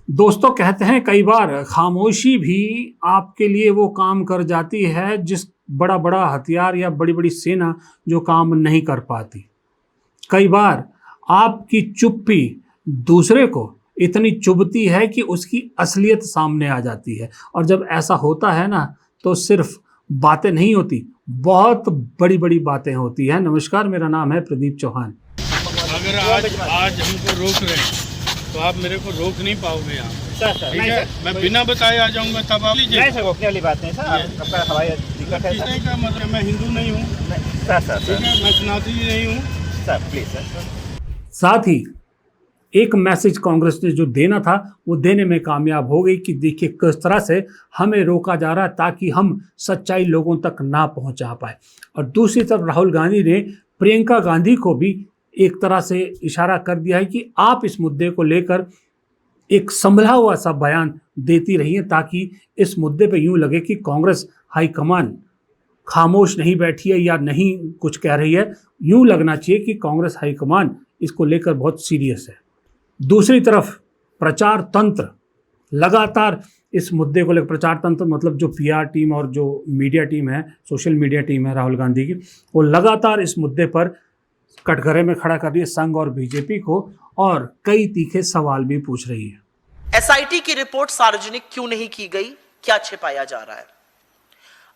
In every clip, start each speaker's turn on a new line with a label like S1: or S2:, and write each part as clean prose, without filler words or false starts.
S1: दोस्तों कहते हैं कई बार खामोशी भी आपके लिए वो काम कर जाती है जिस बड़ा बड़ा हथियार या बड़ी बड़ी सेना जो काम नहीं कर पाती। कई बार आपकी चुप्पी दूसरे को इतनी चुभती है कि उसकी असलियत सामने आ जाती है, और जब ऐसा होता है ना तो सिर्फ बातें नहीं होती, बहुत बड़ी बड़ी बातें होती हैं। नमस्कार, मेरा नाम है प्रदीप चौहान।
S2: अगर आज हमको रोक रहे हैं तो आप मेरे को रोक नहीं पाओगे यहाँ।
S3: सर
S2: ठीक है, मैं बिना बताए आ जाऊँगा तब आप लीजिए।
S3: नहीं सर, रोकने वाली बात नहीं सर। आपका हवाई दिक्कत है सर।
S2: किसने का मतलब, मैं हिंदू नहीं हूँ।
S3: सर
S2: ठीक है, मैं सनातनी नहीं हूँ।
S3: Sir please sir.
S1: साथ ही एक मैसेज कांग्रेस ने जो देना था वो देने में कामयाब हो गई कि देखिए किस तरह से हमें रोका जा रहा है ताकि हम सच्चाई लोगों तक ना पहुंचा पाए। और दूसरी तरफ राहुल गांधी ने प्रियंका गांधी को भी एक तरह से इशारा कर दिया है कि आप इस मुद्दे को लेकर एक संभला हुआ सा बयान देती रहिए ताकि इस मुद्दे पे यूं लगे कि कांग्रेस हाईकमान खामोश नहीं बैठी है या नहीं कुछ कह रही है। यूं लगना चाहिए कि कांग्रेस हाईकमान इसको लेकर बहुत सीरियस है। दूसरी तरफ प्रचार तंत्र लगातार इस मुद्दे को लेकर, प्रचार तंत्र मतलब जो पीआर टीम और जो मीडिया टीम है, सोशल मीडिया टीम है राहुल गांधी की, वो लगातार इस मुद्दे पर कटघरे में खड़ा कर रही है संघ और बीजेपी को, और कई तीखे सवाल भी पूछ रही है।
S4: एसआईटी की रिपोर्ट सार्वजनिक क्यों नहीं की गई? क्या छिपाया जा रहा है?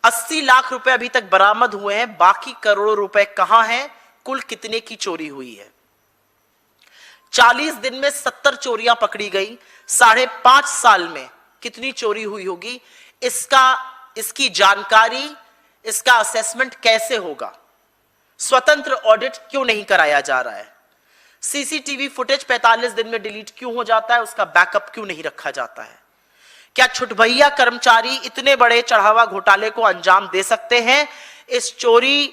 S4: 80 लाख रुपए अभी तक बरामद हुए हैं, बाकी करोड़ों रुपए कहां हैं? कुल कितने की चोरी हुई है? 40 दिन में 70 चोरियां पकड़ी गई। 5.5 साल में कितनी चोरी हुई होगी? इसकी जानकारी, इसका असेसमेंट कैसे होगा? स्वतंत्र ऑडिट क्यों नहीं कराया जा रहा है? सीसीटीवी फुटेज 45 दिन में डिलीट क्यों हो जाता है? उसका बैकअप क्यों नहीं रखा जाता है? क्या छुटभैया कर्मचारी इतने बड़े चढ़ावा घोटाले को अंजाम दे सकते हैं? इस चोरी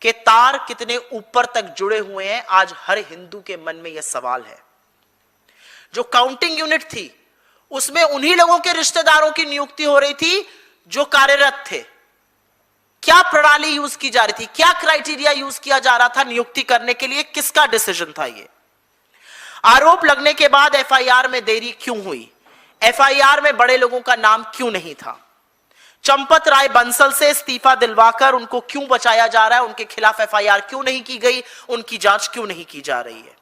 S4: के तार कितने ऊपर तक जुड़े हुए हैं? आज हर हिंदू के मन में यह सवाल है। जो काउंटिंग यूनिट थी उसमें उन्हीं लोगों के रिश्तेदारों की नियुक्ति हो रही थी जो कार्यरत थे। क्या प्रणाली यूज की जा रही थी? क्या क्राइटेरिया यूज किया जा रहा था नियुक्ति करने के लिए? किसका डिसीजन था ये? आरोप लगने के बाद एफआईआर में देरी क्यों हुई? एफआईआर में बड़े लोगों का नाम क्यों नहीं था? चंपत राय बंसल से इस्तीफा दिलवाकर उनको क्यों बचाया जा रहा है? उनके खिलाफ एफआईआर क्यों नहीं की गई? उनकी जांच क्यों नहीं की जा रही है?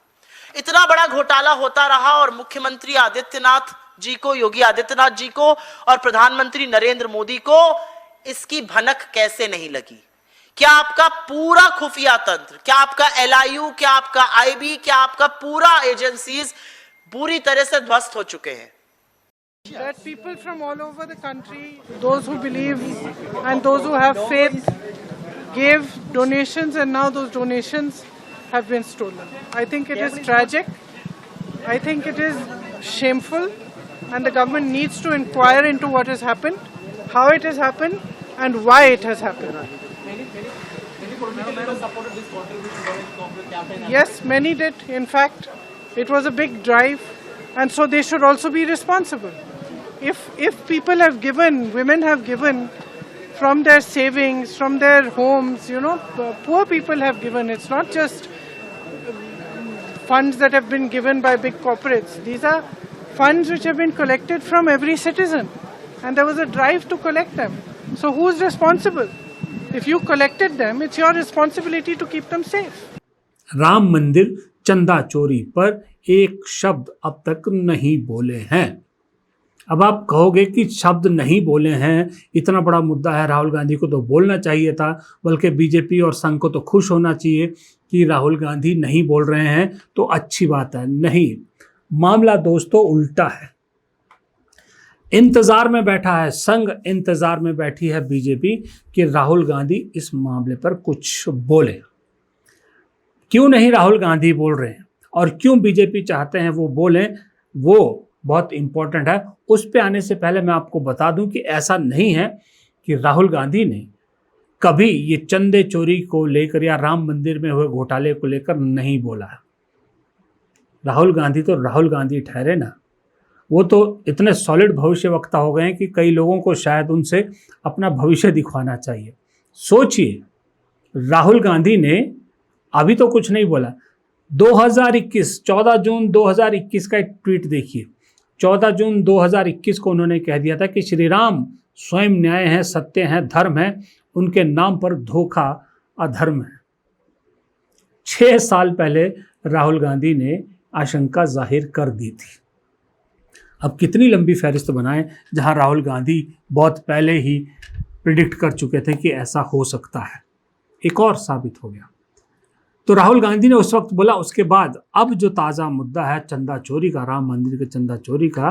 S4: इतना बड़ा घोटाला होता रहा और मुख्यमंत्री आदित्यनाथ जी को, योगी आदित्यनाथ जी को और प्रधानमंत्री नरेंद्र मोदी को इसकी भनक कैसे नहीं लगी? क्या आपका पूरा खुफिया तंत्र, क्या आपका एलआईयू, क्या आपका आईबी, क्या आपका पूरा एजेंसीज पूरी तरह से ध्वस्त हो चुके हैं?
S5: That people from all over the country, those who believe and those who have faith, gave donations and now those donations have been stolen. I think it is tragic. I think it is shameful, and the government needs to inquire into what has happened, how it has happened, and why it has happened. Yes, many did. In fact, it was a big drive, and so they should also be responsible. If people have given, women have given from their savings, from their homes, poor people have given. It's not just funds that have been given by big corporates. These are funds which have been collected from every citizen, and there was a drive to collect them. So who's responsible? If you collected them, it's your responsibility to keep them safe.
S1: Ram मंदिर चंदा चोरी पर एक शब्द अब तक नहीं बोले हैं। अब आप कहोगे कि शब्द नहीं बोले हैं, इतना बड़ा मुद्दा है, राहुल गांधी को तो बोलना चाहिए था, बल्कि बीजेपी और संघ को तो खुश होना चाहिए कि राहुल गांधी नहीं बोल रहे हैं तो अच्छी बात है। नहीं, मामला दोस्तों उल्टा है। इंतजार में बैठा है संघ, इंतजार में बैठी है बीजेपी कि राहुल गांधी इस मामले पर कुछ बोले। क्यों नहीं राहुल गांधी बोल रहे हैं और क्यों बीजेपी चाहते हैं वो बोलें, वो बहुत इंपॉर्टेंट है। उस पे आने से पहले मैं आपको बता दूं कि ऐसा नहीं है कि राहुल गांधी ने कभी ये चंदे चोरी को लेकर या राम मंदिर में हुए घोटाले को लेकर नहीं बोला है। राहुल गांधी तो राहुल गांधी ठहरे ना, वो तो इतने सॉलिड भविष्य वक्ता हो गए हैं कि कई लोगों को शायद उनसे अपना भविष्य दिखवाना चाहिए। सोचिए, राहुल गांधी ने अभी तो कुछ नहीं बोला। 2021 14 जून 2021 का एक ट्वीट देखिए, 14 जून 2021 को उन्होंने कह दिया था कि श्री राम स्वयं न्याय है, सत्य है, धर्म है, उनके नाम पर धोखा अधर्म है। 6 साल पहले राहुल गांधी ने आशंका जाहिर कर दी थी। अब कितनी लंबी फहरिस्त बनाएं जहां राहुल गांधी बहुत पहले ही प्रिडिक्ट कर चुके थे कि ऐसा हो सकता है। एक और साबित हो गया। तो राहुल गांधी ने उस वक्त बोला, उसके बाद अब जो ताज़ा मुद्दा है चंदा चोरी का, राम मंदिर के चंदा चोरी का,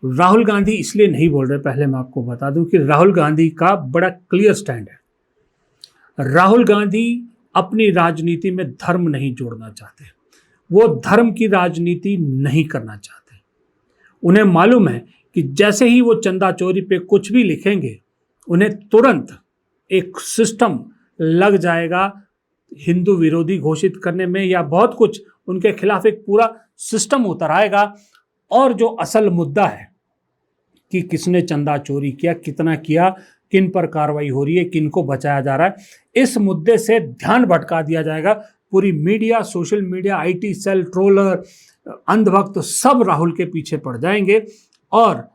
S1: राहुल गांधी इसलिए नहीं बोल रहे, पहले मैं आपको बता दूं कि राहुल गांधी का बड़ा क्लियर स्टैंड है। राहुल गांधी अपनी राजनीति में धर्म नहीं जोड़ना चाहते, वो धर्म की राजनीति नहीं करना चाहते। उन्हें मालूम है कि जैसे ही वो चंदा चोरी पे कुछ भी लिखेंगे, उन्हें तुरंत एक सिस्टम लग जाएगा हिंदू विरोधी घोषित करने में, या बहुत कुछ उनके खिलाफ एक पूरा सिस्टम उतर आएगा। और जो असल मुद्दा है कि किसने चंदा चोरी किया, कितना किया, किन पर कार्रवाई हो रही है, किन को बचाया जा रहा है, इस मुद्दे से ध्यान भटका दिया जाएगा। पूरी media, social media, IT cell, troller, अंधभक्त सब राहुल के पीछे पड़ जाएंगे और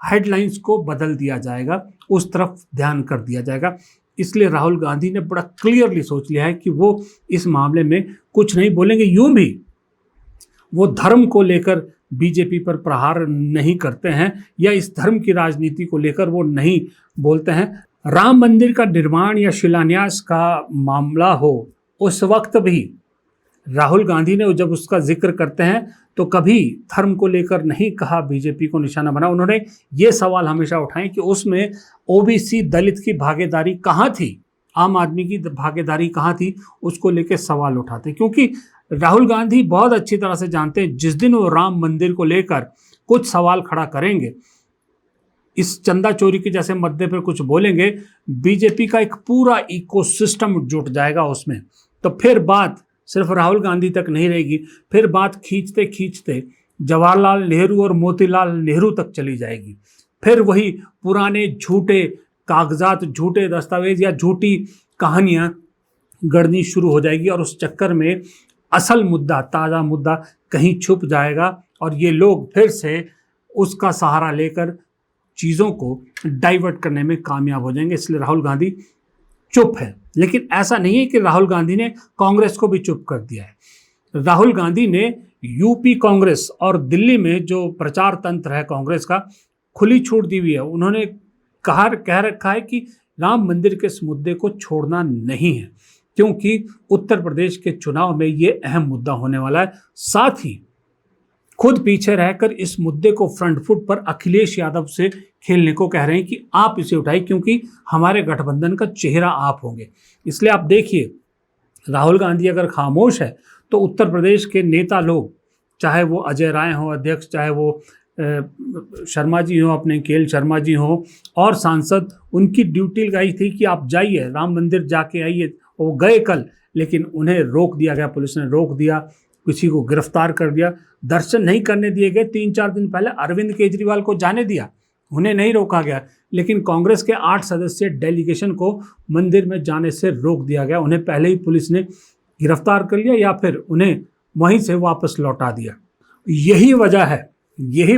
S1: हेडलाइंस को बदल दिया जाएगा, उस तरफ ध्यान कर दिया जाएगा। इसलिए राहुल गांधी ने बड़ा क्लियरली सोच लिया है कि वो इस मामले में कुछ नहीं बोलेंगे। यूं भी वो धर्म को लेकर बीजेपी पर प्रहार नहीं करते हैं, या इस धर्म की राजनीति को लेकर वो नहीं बोलते हैं। राम मंदिर का निर्माण या शिलान्यास का मामला हो, उस वक्त भी राहुल गांधी ने जब उसका जिक्र करते हैं तो कभी धर्म को लेकर नहीं कहा, बीजेपी को निशाना बना। उन्होंने ये सवाल हमेशा उठाए कि उसमें ओबीसी दलित की भागीदारी कहाँ थी, आम आदमी की भागीदारी कहाँ थी, उसको लेकर सवाल उठाते। क्योंकि राहुल गांधी बहुत अच्छी तरह से जानते हैं जिस दिन वो राम मंदिर को लेकर कुछ सवाल खड़ा करेंगे, इस चंदा चोरी के जैसे मुद्दे पर कुछ बोलेंगे, बीजेपी का एक पूरा इकोसिस्टम जुट जाएगा उसमें। तो फिर बात सिर्फ राहुल गांधी तक नहीं रहेगी, फिर बात खींचते खींचते जवाहरलाल नेहरू और मोतीलाल नेहरू तक चली जाएगी। फिर वही पुराने झूठे कागजात, झूठे दस्तावेज या झूठी कहानियां गढ़नी शुरू हो जाएगी, और उस चक्कर में असल मुद्दा, ताज़ा मुद्दा कहीं छुप जाएगा और ये लोग फिर से उसका सहारा लेकर चीज़ों को डाइवर्ट करने में कामयाब हो जाएंगे। इसलिए राहुल गांधी चुप है। लेकिन ऐसा नहीं है कि राहुल गांधी ने कांग्रेस को भी चुप कर दिया है। राहुल गांधी ने यूपी कांग्रेस और दिल्ली में जो प्रचार तंत्र है कांग्रेस का, खुली छूट दी हुई है। उन्होंने कह रखा है कि राम मंदिर के इस मुद्दे को छोड़ना नहीं है, क्योंकि उत्तर प्रदेश के चुनाव में ये अहम मुद्दा होने वाला है। साथ ही खुद पीछे रहकर इस मुद्दे को फ्रंट फुट पर अखिलेश यादव से खेलने को कह रहे हैं कि आप इसे उठाइए, क्योंकि हमारे गठबंधन का चेहरा आप होंगे। इसलिए आप देखिए, राहुल गांधी अगर खामोश है तो उत्तर प्रदेश के नेता लोग, चाहे वो अजय राय हो अध्यक्ष, चाहे वो शर्मा जी हो, अपने केएल शर्मा जी हो, और सांसद, उनकी ड्यूटी लगाई थी कि आप जाइए राम मंदिर जाके आइए। वो गए कल, लेकिन उन्हें रोक दिया गया, पुलिस ने रोक दिया, किसी को गिरफ्तार कर दिया, दर्शन नहीं करने दिए गए। 3-4 दिन पहले अरविंद केजरीवाल को जाने दिया, उन्हें नहीं रोका गया, लेकिन कांग्रेस के 8 सदस्यीय डेलीगेशन को मंदिर में जाने से रोक दिया गया। उन्हें पहले ही पुलिस ने गिरफ्तार कर लिया या फिर उन्हें वहीं से वापस लौटा दिया। यही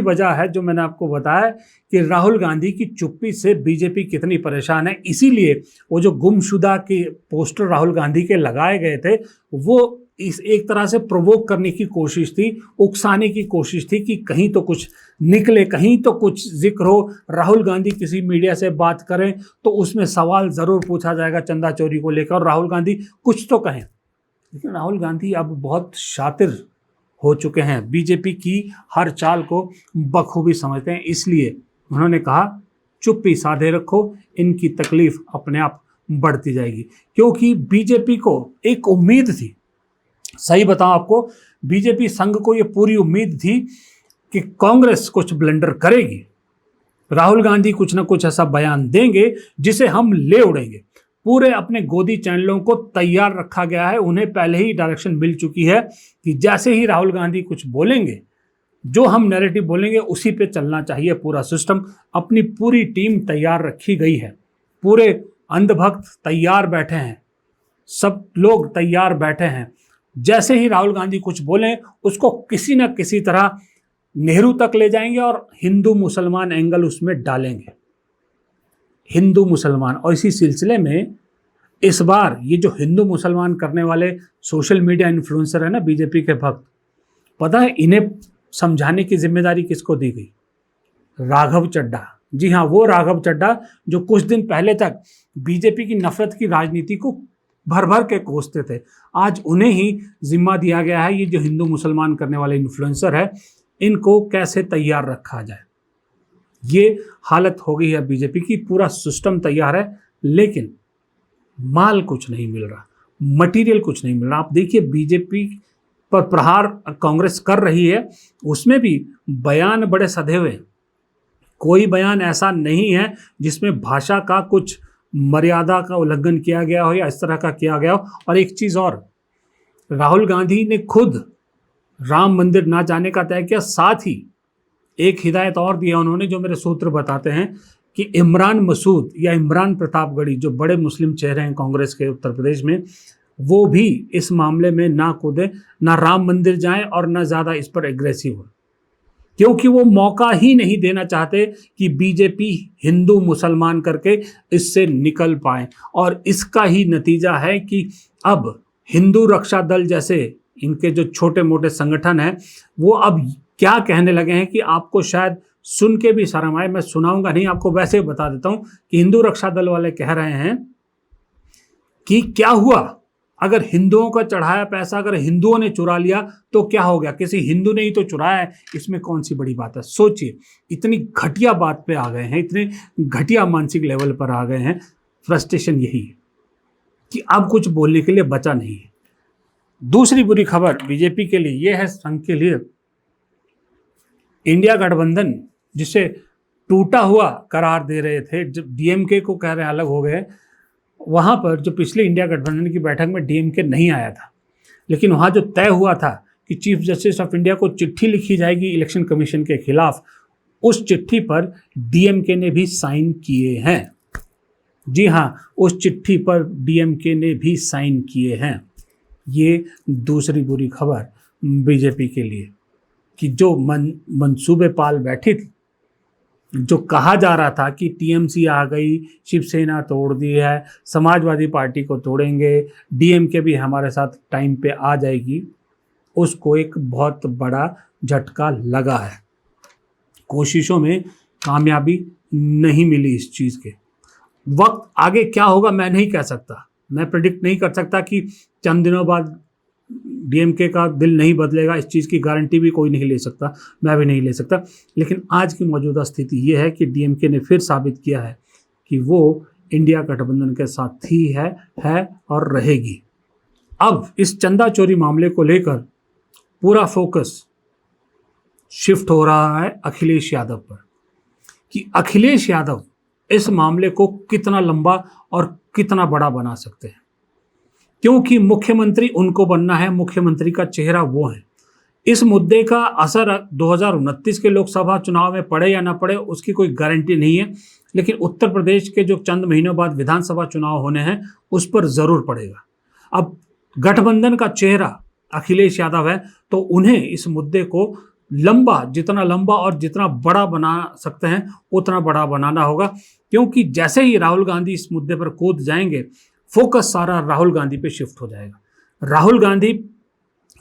S1: वजह है जो मैंने आपको बताया कि राहुल गांधी की चुप्पी से बीजेपी कितनी परेशान है। इसीलिए वो जो गुमशुदा के पोस्टर राहुल गांधी के लगाए गए थे, वो इस एक तरह से प्रोवोक करने की कोशिश थी, उकसाने की कोशिश थी कि कहीं तो कुछ निकले, कहीं तो कुछ जिक्र हो, राहुल गांधी किसी मीडिया से बात करें तो उसमें सवाल ज़रूर पूछा जाएगा चंदा चोरी को लेकर, और राहुल गांधी कुछ तो कहें। लेकिन राहुल गांधी अब बहुत शातिर हो चुके हैं, बीजेपी की हर चाल को बखूबी समझते हैं। इसलिए उन्होंने कहा चुप्पी साधे रखो, इनकी तकलीफ अपने आप बढ़ती जाएगी। क्योंकि बीजेपी को एक उम्मीद थी, सही बताऊं आपको, बीजेपी संघ को ये पूरी उम्मीद थी कि कांग्रेस कुछ ब्लंडर करेगी, राहुल गांधी कुछ ना कुछ ऐसा बयान देंगे जिसे हम ले उड़ेंगे। पूरे अपने गोदी चैनलों को तैयार रखा गया है, उन्हें पहले ही डायरेक्शन मिल चुकी है कि जैसे ही राहुल गांधी कुछ बोलेंगे, जो हम नैरेटिव बोलेंगे उसी पे चलना चाहिए पूरा सिस्टम। अपनी पूरी टीम तैयार रखी गई है, पूरे अंधभक्त तैयार बैठे हैं, सब लोग तैयार बैठे हैं। जैसे ही राहुल गांधी कुछ बोलें, उसको किसी न किसी तरह नेहरू तक ले जाएंगे और हिंदू मुसलमान एंगल उसमें डालेंगे, हिंदू मुसलमान। और इसी सिलसिले में इस बार ये जो हिंदू मुसलमान करने वाले सोशल मीडिया इन्फ्लुएंसर है ना, बीजेपी के भक्त, पता है इन्हें समझाने की जिम्मेदारी किसको दी गई? राघव चड्ढा। जी हाँ, वो राघव चड्ढा जो कुछ दिन पहले तक बीजेपी की नफरत की राजनीति को भर भर के कोसते थे, आज उन्हें ही जिम्मा दिया गया है। ये जो हिंदू मुसलमान करने वाले इन्फ्लुएंसर है, इनको कैसे तैयार रखा जाए, ये हालत हो गई है बीजेपी की। पूरा सिस्टम तैयार है लेकिन माल कुछ नहीं मिल रहा, मटेरियल कुछ नहीं मिल रहा। आप देखिए बीजेपी पर प्रहार कांग्रेस कर रही है, उसमें भी बयान बड़े सधे हुए, कोई बयान ऐसा नहीं है जिसमें भाषा का कुछ मर्यादा का उल्लंघन किया गया हो या इस तरह का किया गया हो। और एक चीज़ और, राहुल गांधी ने खुद राम मंदिर ना जाने का तय किया, साथ ही एक हिदायत और दिया उन्होंने, जो मेरे सूत्र बताते हैं कि इमरान मसूद या इमरान प्रतापगढ़ी, जो बड़े मुस्लिम चेहरे हैं कांग्रेस के उत्तर प्रदेश में, वो भी इस मामले में ना कूदे, ना राम मंदिर जाएं और ना ज़्यादा इस पर एग्रेसिव हो, क्योंकि वो मौका ही नहीं देना चाहते कि बीजेपी हिंदू मुसलमान करके इससे निकल पाए। और इसका ही नतीजा है कि अब हिंदू रक्षा दल जैसे इनके जो छोटे मोटे संगठन हैं, वो अब क्या कहने लगे हैं कि आपको शायद सुन के भी शर्म आए, मैं सुनाऊंगा नहीं, आपको वैसे ही बता देता हूं कि हिंदू रक्षा दल वाले कह रहे हैं कि क्या हुआ अगर हिंदुओं का चढ़ाया पैसा अगर हिंदुओं ने चुरा लिया तो क्या हो गया, किसी हिंदू ने ही तो चुराया है, इसमें कौन सी बड़ी बात है। सोचिए, इतनी घटिया बात पे आ गए हैं, इतने घटिया मानसिक लेवल पर आ गए हैं। फ्रस्ट्रेशन यही है कि अब कुछ बोलने के लिए बचा नहीं है। दूसरी बुरी खबर बीजेपी के लिए यह है, संघ के लिए, इंडिया गठबंधन जिसे टूटा हुआ करार दे रहे थे, जब डीएमके को कह रहे अलग हो गए, वहाँ पर जो पिछले इंडिया गठबंधन की बैठक में डीएमके नहीं आया था, लेकिन वहाँ जो तय हुआ था कि चीफ जस्टिस ऑफ इंडिया को चिट्ठी लिखी जाएगी इलेक्शन कमीशन के खिलाफ, उस चिट्ठी पर डीएमके ने भी साइन किए हैं। जी हाँ, उस चिट्ठी पर डीएमके ने भी साइन किए हैं। ये दूसरी बुरी खबर बीजेपी के लिए कि जो मंसूबे पाल बैठी थी, जो कहा जा रहा था कि टीएमसी आ गई, शिवसेना तोड़ दी है, समाजवादी पार्टी को तोड़ेंगे, डीएमके भी हमारे साथ टाइम पे आ जाएगी, उसको एक बहुत बड़ा झटका लगा है। कोशिशों में कामयाबी नहीं मिली इस चीज़ के। वक्त आगे क्या होगा मैं नहीं कह सकता, मैं प्रेडिक्ट नहीं कर सकता कि चंद दिनों बाद डीएमके का दिल नहीं बदलेगा, इस चीज़ की गारंटी भी कोई नहीं ले सकता, मैं भी नहीं ले सकता। लेकिन आज की मौजूदा स्थिति ये है कि डीएमके ने फिर साबित किया है कि वो इंडिया गठबंधन के साथ ही है और रहेगी। अब इस चंदा चोरी मामले को लेकर पूरा फोकस शिफ्ट हो रहा है अखिलेश यादव पर कि अखिलेश यादव इस मामले को कितना लंबा और कितना बड़ा बना सकते हैं, क्योंकि मुख्यमंत्री उनको बनना है, मुख्यमंत्री का चेहरा वो है। इस मुद्दे का असर 2029 के लोकसभा चुनाव में पड़े या ना पड़े उसकी कोई गारंटी नहीं है, लेकिन उत्तर प्रदेश के जो चंद महीनों बाद विधानसभा चुनाव होने हैं उस पर ज़रूर पड़ेगा। अब गठबंधन का चेहरा अखिलेश यादव है, तो उन्हें इस मुद्दे को जितना लंबा और जितना बड़ा बना सकते हैं उतना बड़ा बनाना होगा, क्योंकि जैसे ही राहुल गांधी इस मुद्दे पर कूद जाएंगे, फोकस सारा राहुल गांधी पे शिफ्ट हो जाएगा। राहुल गांधी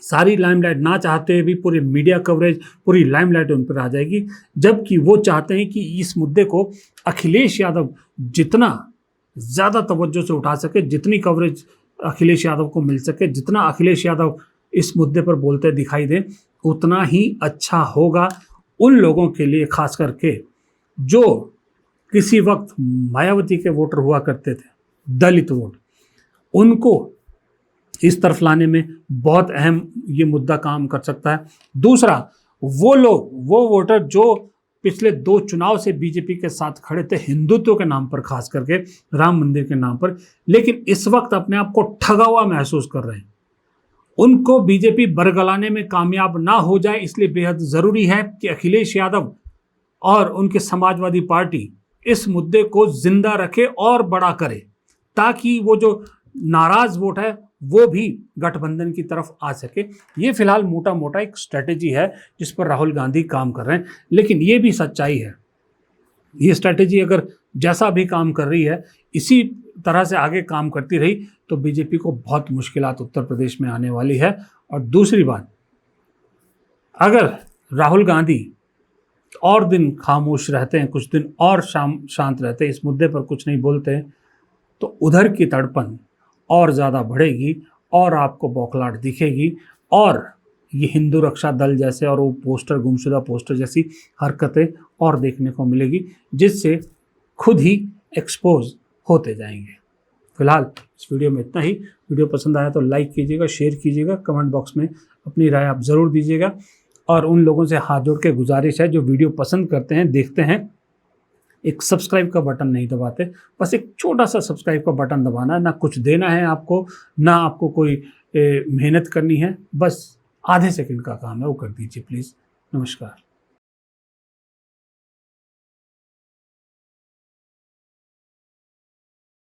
S1: सारी लाइमलाइट ना चाहते हुए भी पूरी मीडिया कवरेज, पूरी लाइमलाइट उन पर आ जाएगी, जबकि वो चाहते हैं कि इस मुद्दे को अखिलेश यादव जितना ज़्यादा तवज्जो से उठा सके, जितनी कवरेज अखिलेश यादव को मिल सके, जितना अखिलेश यादव इस मुद्दे पर बोलते दिखाई दे, उतना ही अच्छा होगा उन लोगों के लिए, खास करके जो किसी वक्त मायावती के वोटर हुआ करते थे, दलित वोट, उनको इस तरफ लाने में बहुत अहम ये मुद्दा काम कर सकता है। दूसरा, वो वोटर जो पिछले 2 चुनाव से बीजेपी के साथ खड़े थे हिंदुत्व के नाम पर, खास करके राम मंदिर के नाम पर, लेकिन इस वक्त अपने आप को ठगा हुआ महसूस कर रहे हैं, उनको बीजेपी बरगलाने में कामयाब ना हो जाए, इसलिए बेहद ज़रूरी है कि अखिलेश यादव और उनके समाजवादी पार्टी इस मुद्दे को जिंदा रखे और बड़ा करे, ताकि वो जो नाराज़ वोट है वो भी गठबंधन की तरफ आ सके। ये फिलहाल मोटा मोटा एक स्ट्रेटेजी है जिस पर राहुल गांधी काम कर रहे हैं, लेकिन ये भी सच्चाई है, ये स्ट्रेटेजी अगर जैसा भी काम कर रही है इसी तरह से आगे काम करती रही तो बीजेपी को बहुत मुश्किलात उत्तर प्रदेश में आने वाली है। और दूसरी बात, अगर राहुल गांधी और दिन खामोश रहते हैं, कुछ दिन और शांत रहते हैं, इस मुद्दे पर कुछ नहीं बोलते हैं, तो उधर की तड़पन और ज़्यादा बढ़ेगी और आपको बौखलाहट दिखेगी और ये हिंदू रक्षा दल जैसे और वो पोस्टर, गुमशुदा पोस्टर जैसी हरकतें और देखने को मिलेगी, जिससे खुद ही एक्सपोज होते जाएंगे। फिलहाल इस वीडियो में इतना ही। वीडियो पसंद आया तो लाइक कीजिएगा, शेयर कीजिएगा, कमेंट बॉक्स में अपनी राय आप ज़रूर दीजिएगा। और उन लोगों से हाथ जोड़ के गुजारिश है जो वीडियो पसंद करते हैं, देखते हैं, एक सब्सक्राइब का बटन नहीं दबाते, बस एक छोटा सा सब्सक्राइब का बटन दबाना है, ना कुछ देना है आपको, ना आपको कोई मेहनत करनी है, बस आधे सेकंड का काम है, वो कर दीजिए प्लीज़। नमस्कार।